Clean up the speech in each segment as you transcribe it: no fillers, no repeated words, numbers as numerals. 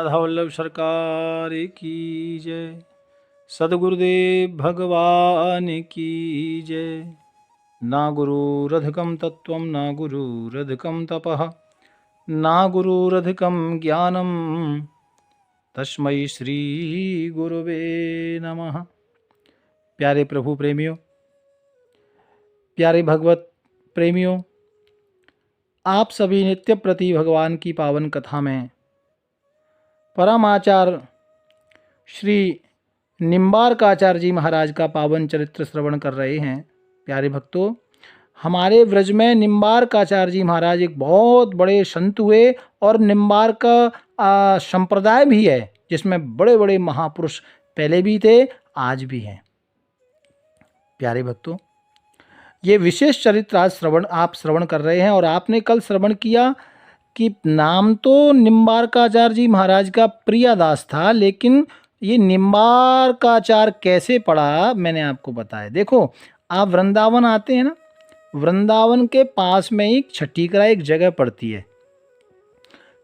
राधा वल्लभ सरकार की जय। सद्गुरुदेव भगवान की जय। ना गुरुरधिकं तत्त्वं ना गुरुरधिकं तपः ना गुरुरधिकं ज्ञानं तस्मै श्री गुरुवे नमः। प्यारे प्रभु प्रेमियों, प्यारे भगवत प्रेमियों, आप सभी नित्य प्रति भगवान की पावन कथा में परमाचार्य श्री निम्बार्काचार्य जी महाराज का पावन चरित्र श्रवण कर रहे हैं। प्यारे भक्तों, हमारे व्रज में निम्बार्काचार्य जी महाराज एक बहुत बड़े संत हुए और निम्बार्क संप्रदाय भी है जिसमें बड़े बड़े महापुरुष पहले भी थे, आज भी हैं। प्यारे भक्तों, ये विशेष चरित्र आज आप श्रवण कर रहे हैं और आपने कल श्रवण किया कि नाम तो निम्बार्काचार्य जी महाराज का प्रियादास था, लेकिन ये निम्बार्काचार्य कैसे पड़ा मैंने आपको बताया। देखो, आप वृंदावन आते हैं ना, वृंदावन के पास में ही छठीकरा एक जगह पड़ती है।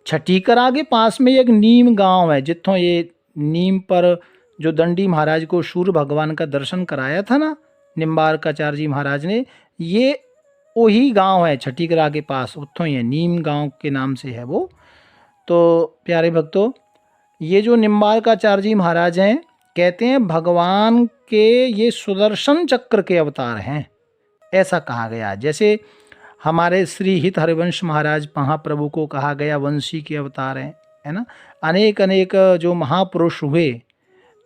छठीकरा के पास में एक नीम गांव है, जिथों ये नीम पर जो दंडी महाराज को सूर्य भगवान का दर्शन कराया था ना निम्बार्काचार्य जी महाराज ने, ये वही गांव है छठीकरा के पास, उत्थों ही है, नीम गांव के नाम से है वो। तो प्यारे भक्तों, ये जो निम्बार्काचार्य जी महाराज हैं, कहते हैं भगवान के ये सुदर्शन चक्र के अवतार हैं, ऐसा कहा गया। जैसे हमारे श्री हित हरिवंश महाराज महाप्रभु को कहा गया वंशी के अवतार हैं, है ना। अनेक अनेक जो महापुरुष हुए,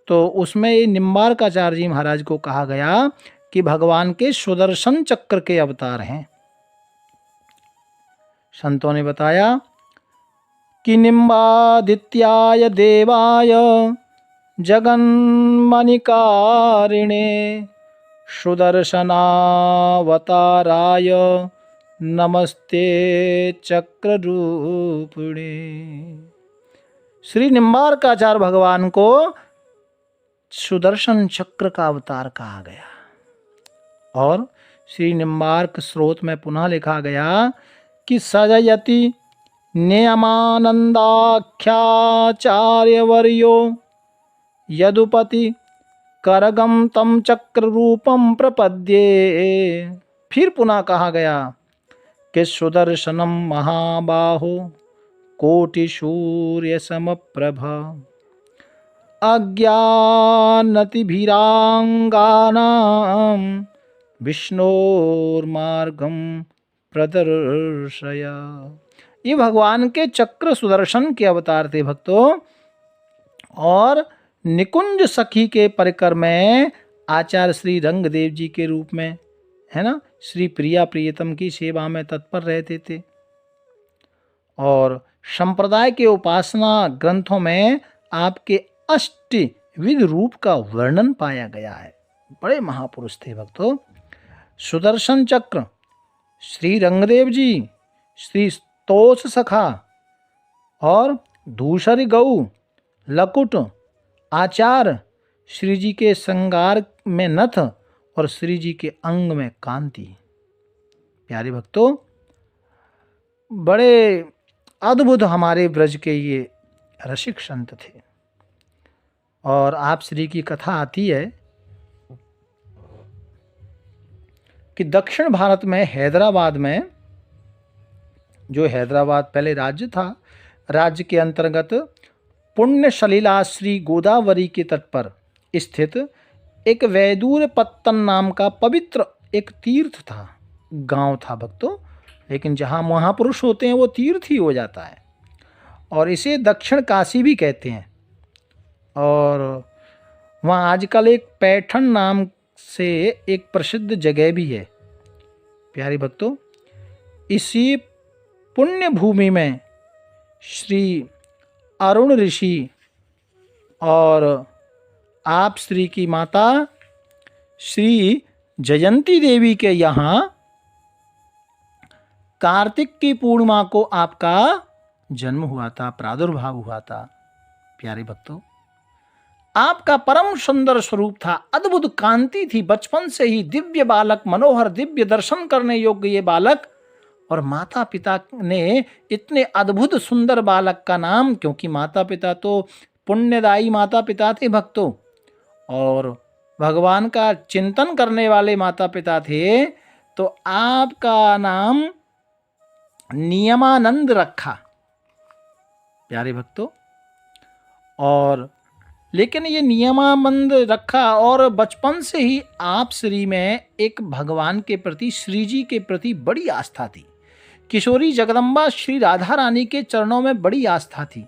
तो उसमें ये निम्बार्काचार्य जी महाराज को कहा गया कि भगवान के सुदर्शन चक्र के अवतार हैं। संतों ने बताया कि निम्बादित्याय देवाय जगन्मणिकारिणे सुदर्शनावताराय नमस्ते चक्ररूपिणे। श्री निम्बार्काचार्य भगवान को सुदर्शन चक्र का अवतार कहा गया। और श्री निम्बार्क स्रोत में पुनः लिखा गया कि सजयति नियमानंदाख्याचार्यवर्यो यदुपति करगम तम चक्र रूपम प्रपद्ये। फिर पुनः कहा गया कि सुदर्शनम महाबाहो कोटि सूर्य समप्रभ अज्ञानतिभिरांगानां विष्णोर्मार्गम प्रदर्शया। ये भगवान के चक्र सुदर्शन के अवतार थे भक्तों। और निकुंज सखी के परिकर में आचार्य श्री रंगदेव जी के रूप में, है ना, श्री प्रिया प्रियतम की सेवा में तत्पर रहते थे। और संप्रदाय के उपासना ग्रंथों में आपके अष्टविध रूप का वर्णन पाया गया है। बड़े महापुरुष थे भक्तों। सुदर्शन चक्र, श्री रंगदेव जी, श्री स्तोष सखा और धूसरी गऊ, लकुट, आचार, श्री जी के श्रृंगार में नथ और श्री जी के अंग में कांति। प्यारे भक्तों, बड़े अद्भुत हमारे ब्रज के ये रसिक संत थे। और आप श्री की कथा आती है कि दक्षिण भारत में हैदराबाद में, जो हैदराबाद पहले राज्य था, राज्य के अंतर्गत पुण्य सलिला श्री गोदावरी के तट पर स्थित एक वैदूर पत्तन नाम का पवित्र एक तीर्थ था, गांव था भक्तों। लेकिन जहां महापुरुष होते हैं वो तीर्थ ही हो जाता है। और इसे दक्षिण काशी भी कहते हैं। और वहाँ आजकल एक पैठन नाम से एक प्रसिद्ध जगह भी है। प्यारे भक्तों, इसी पुण्य भूमि में श्री अरुण ऋषि और आप श्री की माता श्री जयंती देवी के यहाँ कार्तिक की पूर्णिमा को आपका जन्म हुआ था, प्रादुर्भाव हुआ था। प्यारे भक्तों, आपका परम सुंदर स्वरूप था, अद्भुत कांति थी, बचपन से ही दिव्य बालक, मनोहर दिव्य दर्शन करने योग्य ये बालक। और माता पिता ने इतने अद्भुत सुंदर बालक का नाम, क्योंकि माता पिता तो पुण्यदायी माता पिता थे भक्तों, और भगवान का चिंतन करने वाले माता पिता थे, तो आपका नाम नियमानंद रखा प्यारे भक्तों। और लेकिन ये नियमानंद रखा, और बचपन से ही आप श्री में एक भगवान के प्रति, श्री जी के प्रति बड़ी आस्था थी। किशोरी जगदम्बा श्री राधा रानी के चरणों में बड़ी आस्था थी,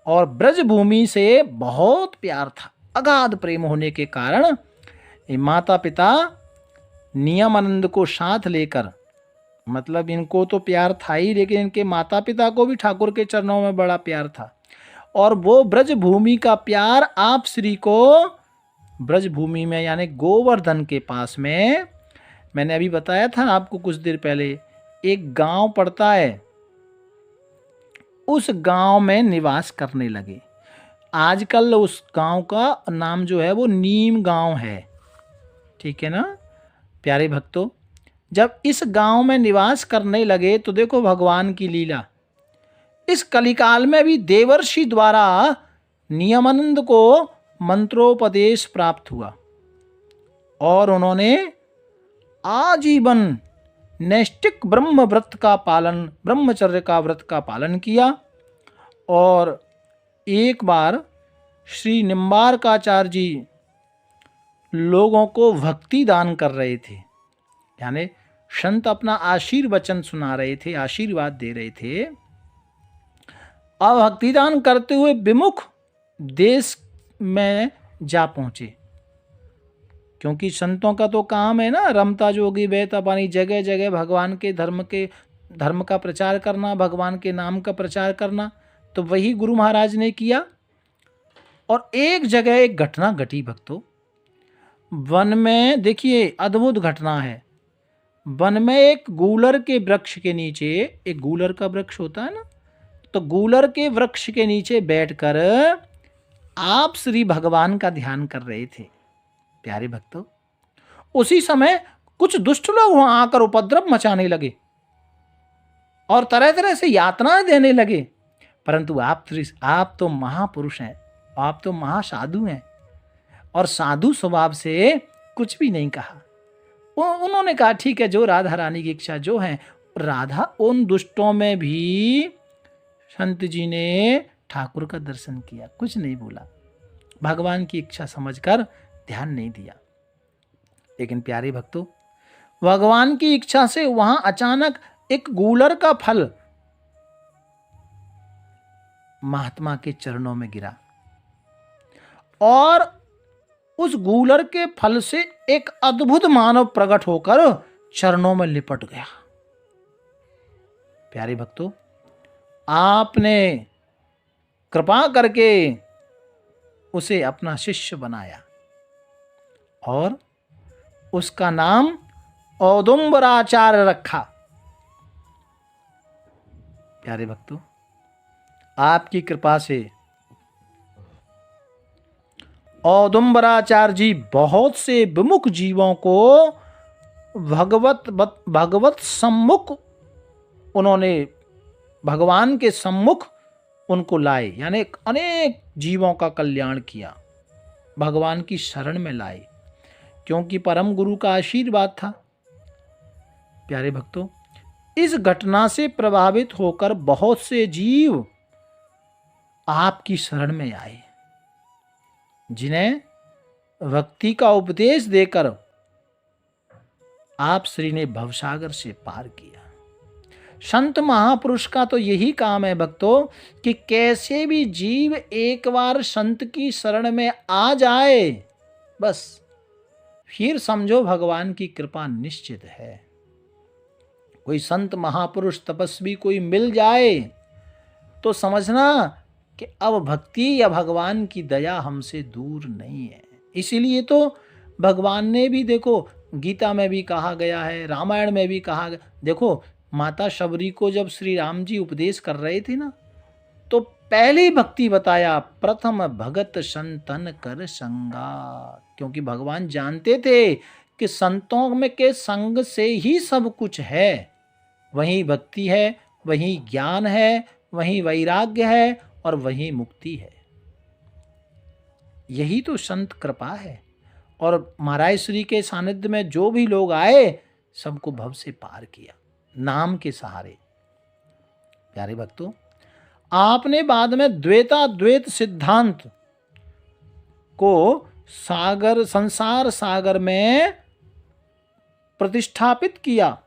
और ब्रजभूमि से बहुत प्यार था। अगाध प्रेम होने के कारण ये माता पिता नियमानंद को साथ लेकर, मतलब इनको तो प्यार था ही, लेकिन इनके माता पिता को भी ठाकुर के चरणों में बड़ा प्यार था। और वो ब्रजभूमि का प्यार आप श्री को ब्रजभूमि में, यानी गोवर्धन के पास में, मैंने अभी बताया था आपको कुछ देर पहले, एक गांव पड़ता है, उस गांव में निवास करने लगे। आजकल उस गांव का नाम जो है वो नीम गांव है, ठीक है ना प्यारे भक्तों। जब इस गांव में निवास करने लगे तो देखो भगवान की लीला। इस कलिकाल में भी देवर्षि द्वारा नियमानंद को मंत्रोपदेश प्राप्त हुआ, और उन्होंने आजीवन नैष्टिक ब्रह्म व्रत का पालन, ब्रह्मचर्य का व्रत का पालन किया। और एक बार श्री निम्बारकाचार्य जी लोगों को भक्ति दान कर रहे थे, यानी संत अपना आशीर्वचन सुना रहे थे, आशीर्वाद दे रहे थे। अब भक्तिदान करते हुए विमुख देश में जा पहुंचे, क्योंकि संतों का तो काम है ना, रमता जोगी बहता पानी, जगह जगह भगवान के धर्म का प्रचार करना, भगवान के नाम का प्रचार करना। तो वही गुरु महाराज ने किया। और एक जगह एक घटना घटी भक्तों, वन में, देखिए अद्भुत घटना है। वन में एक गूलर के वृक्ष के नीचे, एक गूलर का वृक्ष होता है ना, तो गूलर के वृक्ष के नीचे बैठकर आप श्री भगवान का ध्यान कर रहे थे प्यारे भक्तों। उसी समय कुछ दुष्ट लोग वहां आकर उपद्रव मचाने लगे और तरह तरह से यातनाएं देने लगे। परंतु आप तो महापुरुष हैं, आप तो महासाधु हैं, और साधु स्वभाव से कुछ भी नहीं कहा। उन्होंने कहा ठीक है, जो राधा रानी की इच्छा जो है। राधा उन दुष्टों में भी संत जी ने ठाकुर का दर्शन किया, कुछ नहीं बोला, भगवान की इच्छा समझकर ध्यान नहीं दिया। लेकिन प्यारे भक्तों, भगवान की इच्छा से वहां अचानक एक गूलर का फल महात्मा के चरणों में गिरा, और उस गूलर के फल से एक अद्भुत मानव प्रकट होकर चरणों में लिपट गया। प्यारे भक्तों, आपने कृपा करके उसे अपना शिष्य बनाया और उसका नाम औदुंबराचार्य रखा। प्यारे भक्तों, आपकी कृपा से औदुंबराचार्य जी बहुत से विमुख जीवों को भगवत सम्मुख, उन्होंने भगवान के सम्मुख उनको लाए, यानी अनेक जीवों का कल्याण किया, भगवान की शरण में लाए, क्योंकि परम गुरु का आशीर्वाद था। प्यारे भक्तों, इस घटना से प्रभावित होकर बहुत से जीव आपकी शरण में आए, जिन्हें भक्ति का उपदेश देकर आप श्री ने भवसागर से पार किया। संत महापुरुष का तो यही काम है भक्तों, कि कैसे भी जीव एक बार संत की शरण में आ जाए, बस फिर समझो भगवान की कृपा निश्चित है। कोई संत महापुरुष तपस्वी कोई मिल जाए तो समझना कि अब भक्ति या भगवान की दया हमसे दूर नहीं है। इसीलिए तो भगवान ने भी, देखो गीता में भी कहा गया है, रामायण में भी कहा गया। देखो माता शबरी को जब श्री राम जी उपदेश कर रहे थे ना, तो पहली भक्ति बताया, प्रथम भगत संतन कर संगा, क्योंकि भगवान जानते थे कि संतों में के संग से ही सब कुछ है। वही भक्ति है, वही ज्ञान है, वही वैराग्य है और वही मुक्ति है। यही तो संत कृपा है। और महाराज श्री के सानिध्य में जो भी लोग आए सबको भव से पार किया नाम के सहारे। प्यारे भक्तों, आपने बाद में द्वैताद्वैत सिद्धांत को संसार सागर में प्रतिष्ठापित किया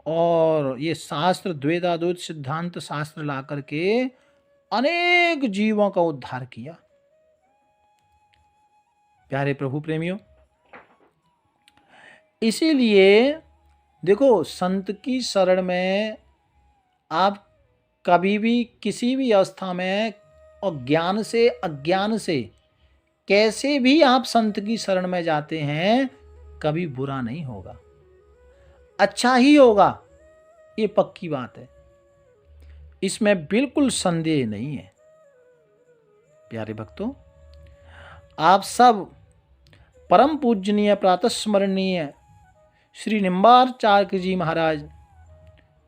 और ये शास्त्र द्वैताद्वैत सिद्धांत शास्त्र ला करके अनेक जीवों का उद्धार किया। प्यारे प्रभु प्रेमियों, इसीलिए देखो, संत की शरण में आप कभी भी किसी भी अवस्था में और ज्ञान से अज्ञान से कैसे भी आप संत की शरण में जाते हैं, कभी बुरा नहीं होगा, अच्छा ही होगा, ये पक्की बात है, इसमें बिल्कुल संदेह नहीं है। प्यारे भक्तों, आप सब परम पूजनीय प्रातस्मरणीय श्री निम्बार्चार्य जी महाराज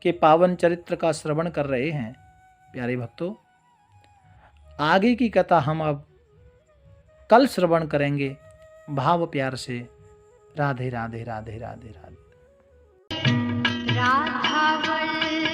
के पावन चरित्र का श्रवण कर रहे हैं। प्यारे भक्तों, आगे की कथा हम अब कल श्रवण करेंगे। भाव प्यार से राधे राधे राधे राधे राधे। राधावल्लभ